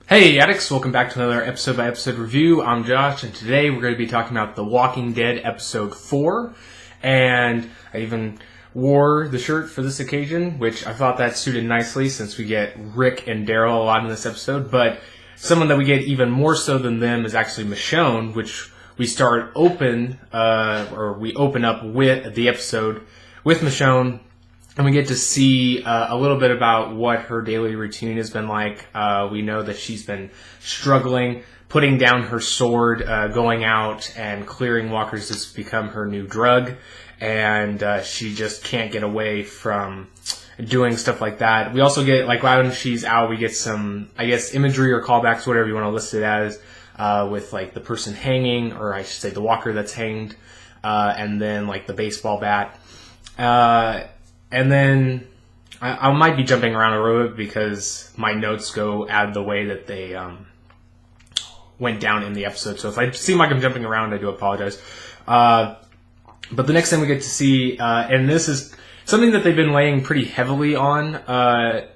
Hey Addicts, welcome back to another episode by episode review. I'm Josh, and today we're going to be talking about The Walking Dead episode 4. And I even wore the shirt for this occasion, which I thought that suited nicely since we get Rick and Daryl a lot in this episode. But someone that we get even more so than them is actually Michonne, which we open up with the episode with Michonne. And we get to see a little bit about what her daily routine has been like. We know that she's been struggling, putting down her sword, going out and clearing walkers has become her new drug. And she just can't get away from doing stuff like that. We also get, like, when she's out, we get some, I guess, imagery or callbacks, whatever you want to list it as, with, like, the person hanging, or I should say the walker that's hanged, and then, like, the baseball bat. And then I might be jumping around a little bit because my notes go out of the way that they went down in the episode. So if I seem like I'm jumping around, I do apologize. But the next thing we get to see, and this is something that they've been laying pretty heavily on,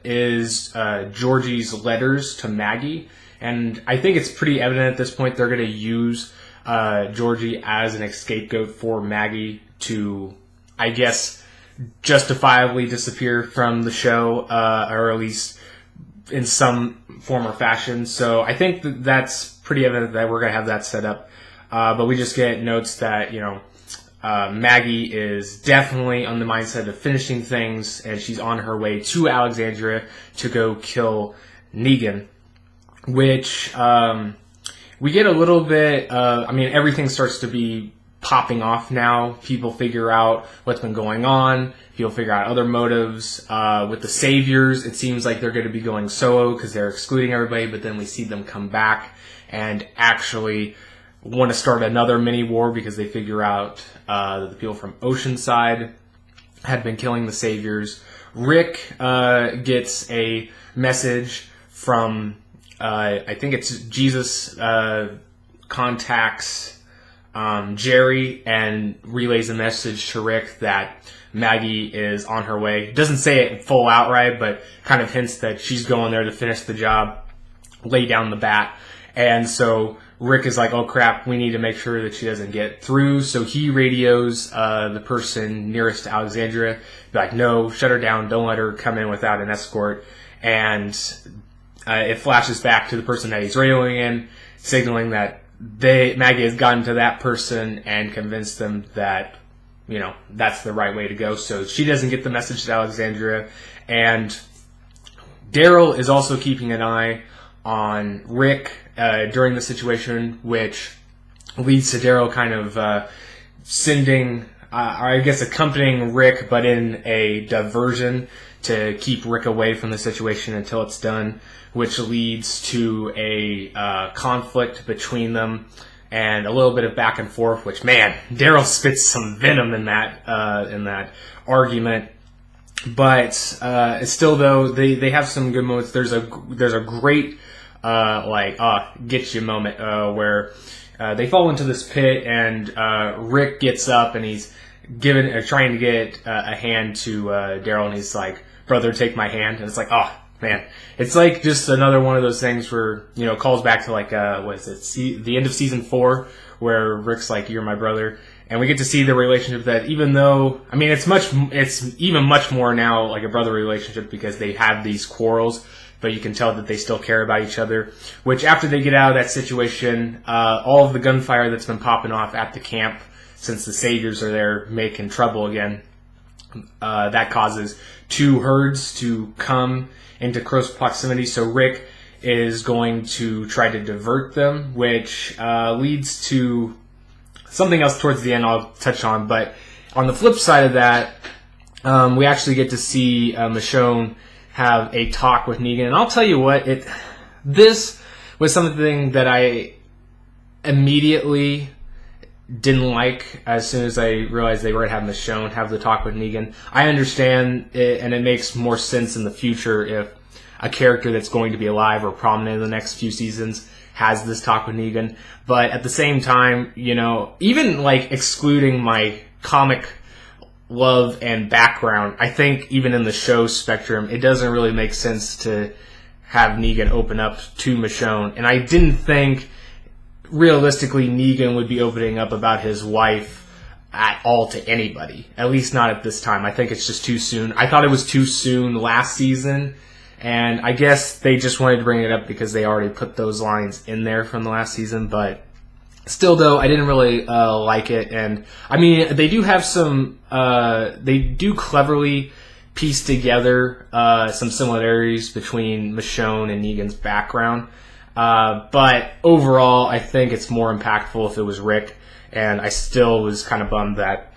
is Georgie's letters to Maggie. And I think it's pretty evident at this point they're going to use Georgie as an scapegoat for Maggie to, I guess, justifiably disappear from the show, or at least in some form or fashion. So I think that's pretty evident that we're going to have that set up. But we just get notes that, Maggie is definitely on the mindset of finishing things, and she's on her way to Alexandria to go kill Negan, which we get a little bit, everything starts to be popping off now. People figure out what's been going on. People figure out other motives. With the Saviors, it seems like they're going to be going solo because they're excluding everybody, but then we see them come back and actually want to start another mini-war because they figure out that the people from Oceanside had been killing the Saviors. Rick gets a message from, I think it's Jesus, contacts Jerry and relays a message to Rick that Maggie is on her way. Doesn't say it full outright, but kind of hints that she's going there to finish the job, lay down the bat. And so Rick is like, oh crap, we need to make sure that she doesn't get through. So he radios the person nearest to Alexandria, be like, no, shut her down, don't let her come in without an escort. And it flashes back to the person that he's radioing in, signaling that Maggie has gotten to that person and convinced them that, that's the right way to go. So she doesn't get the message to Alexandria. And Daryl is also keeping an eye on Rick during the situation, which leads to Daryl kind of sending, accompanying Rick, but in a diversion to keep Rick away from the situation until it's done, which leads to a conflict between them and a little bit of back and forth, which, man, Daryl spits some venom in that argument. But still, though, they have some good moments. There's a great get you moment where they fall into this pit and Rick gets up and he's trying to get a hand to Daryl, and he's like, brother, take my hand. And it's like, oh man, it's like just another one of those things where, calls back to like, the end of season 4, where Rick's like, you're my brother. And we get to see the relationship that, even though, it's even much more now like a brother relationship because they have these quarrels, but you can tell that they still care about each other. Which, after they get out of that situation, all of the gunfire that's been popping off at the camp, since the Saviors are there making trouble again, that causes 2 herds to come into close proximity. So Rick is going to try to divert them, which leads to something else towards the end I'll touch on. But on the flip side of that, we actually get to see Michonne have a talk with Negan. And I'll tell you what, this was something that I immediately didn't like as soon as I realized they were going to have Michonne have the talk with Negan. I understand it, and it makes more sense in the future if a character that's going to be alive or prominent in the next few seasons has this talk with Negan. But at the same time, even like excluding my comic love and background, I think even in the show spectrum, it doesn't really make sense to have Negan open up to Michonne. And I didn't think, realistically, Negan would be opening up about his wife at all to anybody. At least not at this time. I think it's just too soon. I thought it was too soon last season. And I guess they just wanted to bring it up because they already put those lines in there from the last season. But still, though, I didn't really like it. And, I mean, they do have some... they do cleverly piece together some similarities between Michonne and Negan's background. But overall, I think it's more impactful if it was Rick. And I still was kind of bummed that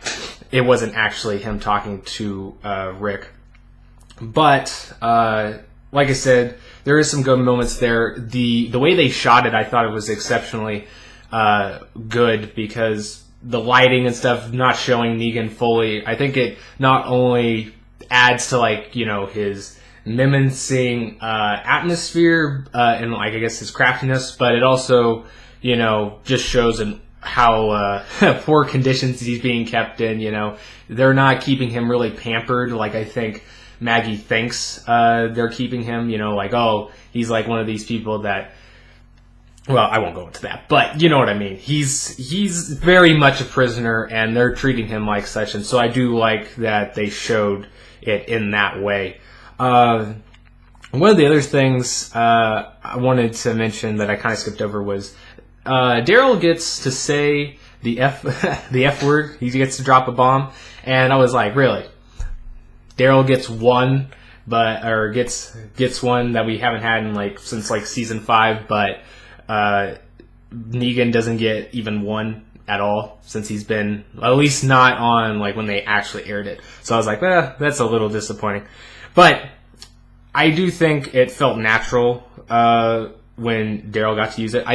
it wasn't actually him talking to Rick. But... like I said, there is some good moments there. The way they shot it, I thought it was exceptionally good because the lighting and stuff, not showing Negan fully. I think it not only adds to, like, you know, his menacing atmosphere and, like, I guess his craftiness, but it also, you know, just shows how poor conditions he's being kept in. You know, they're not keeping him really pampered like I think Maggie thinks they're keeping him, you know, like, oh, he's like one of these people that, well, I won't go into that, but you know what I mean. He's very much a prisoner, and they're treating him like such, and so I do like that they showed it in that way. One of the other things I wanted to mention that I kind of skipped over was Daryl gets to say the F word. He gets to drop a bomb, and I was like, really? Daryl gets one, gets one that we haven't had in since season 5, but Negan doesn't get even one at all since he's been, at least not on when they actually aired it. So I was like, that's a little disappointing. But I do think it felt natural when Daryl got to use it.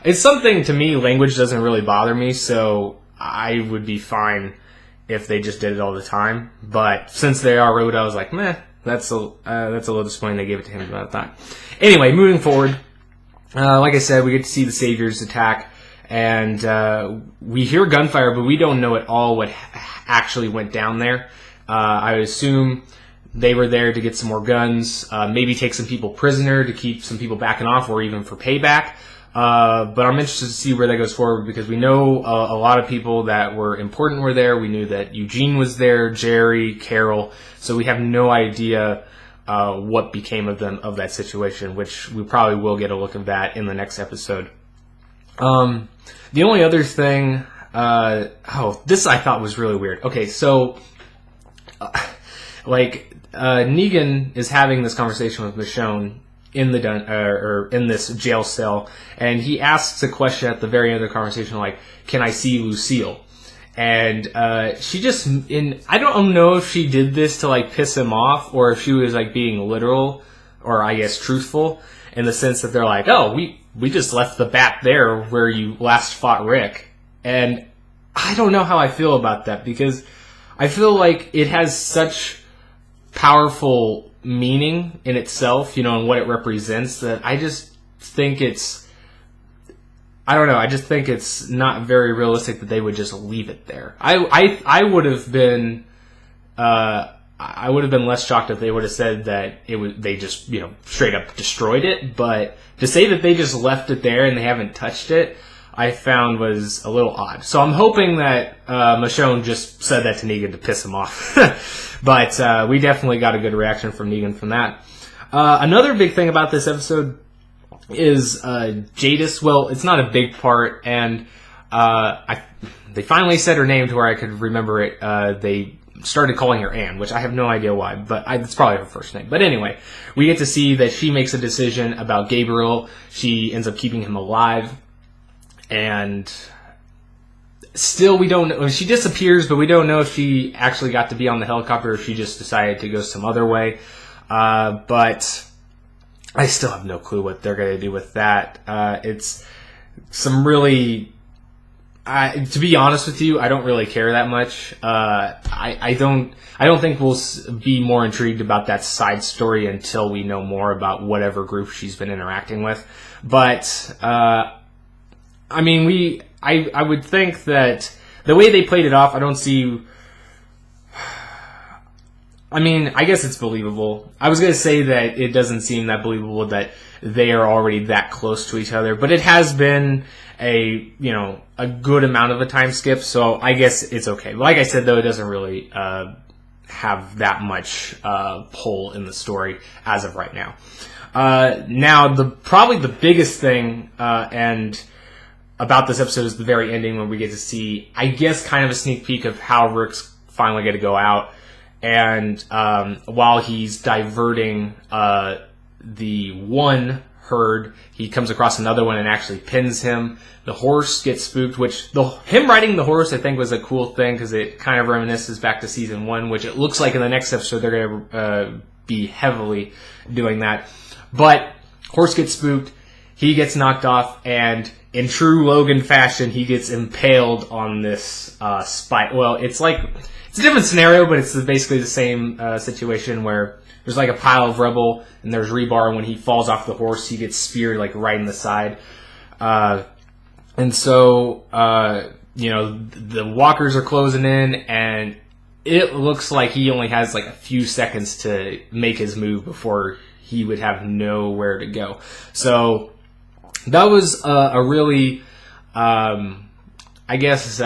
It's something, to me, language doesn't really bother me, so I would be fine if they just did it all the time. But since they are wrote, I was like, that's a little disappointing they gave it to him about that. Anyway, moving forward, like I said, we get to see the Saviors attack, and we hear gunfire, but we don't know at all what actually went down there. I would assume they were there to get some more guns, maybe take some people prisoner to keep some people backing off, or even for payback. But I'm interested to see where that goes forward, because we know a lot of people that were important were there. We knew that Eugene was there, Jerry, Carol. So we have no idea what became of them, of that situation, which we probably will get a look at that in the next episode. The only other thing, this I thought was really weird. Okay, so Negan is having this conversation with Michonne in in this jail cell, and he asks a question at the very end of the conversation, like, "Can I see Lucille?" And she just, I don't know if she did this to piss him off, or if she was being literal, or I guess truthful, in the sense that they're like, "Oh, we just left the bat there where you last fought Rick," and I don't know how I feel about that, because I feel like it has such powerful meaning in itself, and what it represents, that I just think I don't know, I just think it's not very realistic that they would just leave it there. I would have been less shocked if they would have said that they just straight up destroyed it, but to say that they just left it there and they haven't touched it, I found was a little odd. So I'm hoping that Michonne just said that to Negan to piss him off. But we definitely got a good reaction from Negan from that. Another big thing about this episode is Jadis. Well, it's not a big part, and they finally said her name to where I could remember it. They started calling her Anne, which I have no idea why, but it's probably her first name. But anyway, we get to see that she makes a decision about Gabriel. She ends up keeping him alive. And still, we don't know. She disappears, but we don't know if she actually got to be on the helicopter or if she just decided to go some other way. But I still have no clue what they're going to do with that. It's some really... to be honest with you, I don't really care that much. I don't think we'll be more intrigued about that side story until we know more about whatever group she's been interacting with. But... I mean, I would think that the way they played it off, I don't see... I mean, I guess it's believable. I was going to say that it doesn't seem that believable that they are already that close to each other, but it has been a good amount of a time skip, so I guess it's okay. Like I said, though, it doesn't really have that much pull in the story as of right now. Now, probably the biggest thing and about this episode is the very ending, when we get to see, I guess, kind of a sneak peek of how Rick's finally going to go out. And while he's diverting the one herd, he comes across another one and actually pins him. The horse gets spooked, which him riding the horse, I think, was a cool thing because it kind of reminisces back to season 1, which it looks like in the next episode they're going to be heavily doing that. But horse gets spooked, he gets knocked off, and in true Logan fashion, he gets impaled on this spike. Well, it's a different scenario, but it's basically the same situation where there's like a pile of rubble and there's rebar, and when he falls off the horse, he gets speared like right in the side. And so, the walkers are closing in, and it looks like he only has like a few seconds to make his move before he would have nowhere to go. So that was a really, I guess,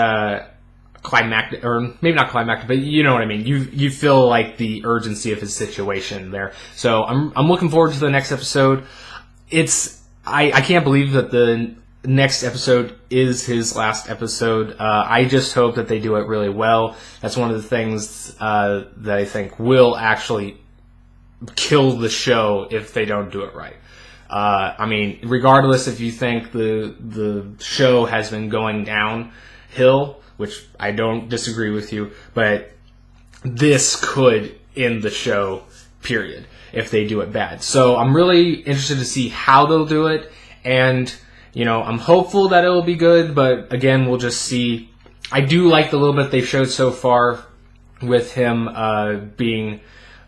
climactic, or maybe not climactic, but you know what I mean. You feel like the urgency of his situation there. So I'm looking forward to the next episode. I can't believe that the next episode is his last episode. I just hope that they do it really well. That's one of the things that I think will actually kill the show if they don't do it right. I mean, regardless if you think the show has been going downhill, which I don't disagree with you, but this could end the show, period, if they do it bad. So I'm really interested to see how they'll do it, and I'm hopeful that it'll be good, but again, we'll just see. I do like the little bit they've showed so far with him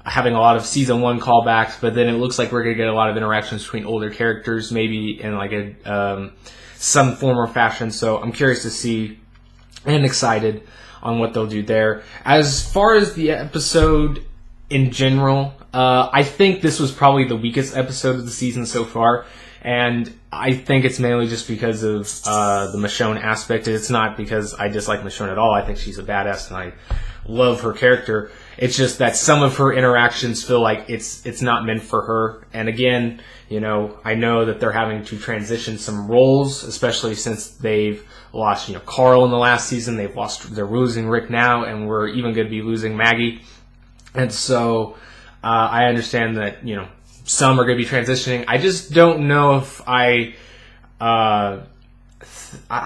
having a lot of season 1 callbacks, but then it looks like we're going to get a lot of interactions between older characters, maybe in like some form or fashion. So I'm curious to see and excited on what they'll do there. As far as the episode in general, I think this was probably the weakest episode of the season so far, and I think it's mainly just because of the Michonne aspect. It's not because I dislike Michonne at all. I think she's a badass, and I love her character. It's just that some of her interactions feel like it's not meant for her. And again, I know that they're having to transition some roles, especially since they've lost, Carl in the last season. They're losing Rick now, and we're even going to be losing Maggie. And so I understand that, some are going to be transitioning. I just don't know if I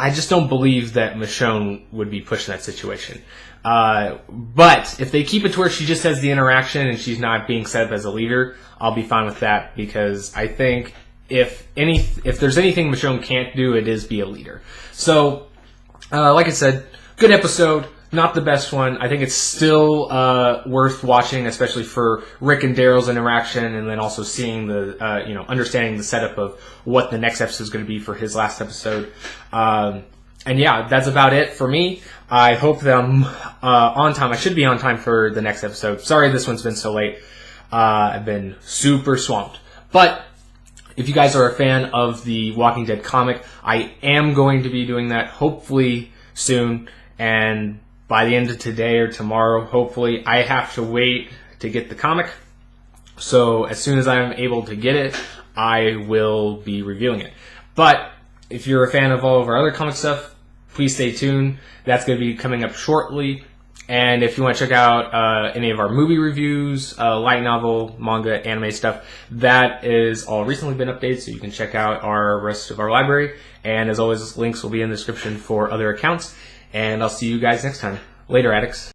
just don't believe that Michonne would be pushed in that situation. But if they keep it to where she just has the interaction and she's not being set up as a leader, I'll be fine with that, because I think if there's anything Michonne can't do, it is be a leader. So, like I said, good episode. Not the best one. I think it's still worth watching, especially for Rick and Daryl's interaction, and then also seeing understanding the setup of what the next episode is going to be for his last episode. And yeah, that's about it for me. I hope that I'm on time. I should be on time for the next episode. Sorry this one's been so late. I've been super swamped. But if you guys are a fan of the Walking Dead comic, I am going to be doing that hopefully soon. And by the end of today or tomorrow, hopefully, I have to wait to get the comic. So as soon as I'm able to get it, I will be reviewing it. But if you're a fan of all of our other comic stuff, please stay tuned. That's going to be coming up shortly. And if you want to check out any of our movie reviews, light novel, manga, anime stuff, that is all recently been updated, so you can check out our rest of our library. And as always, links will be in the description for other accounts. And I'll see you guys next time. Later, Addicts.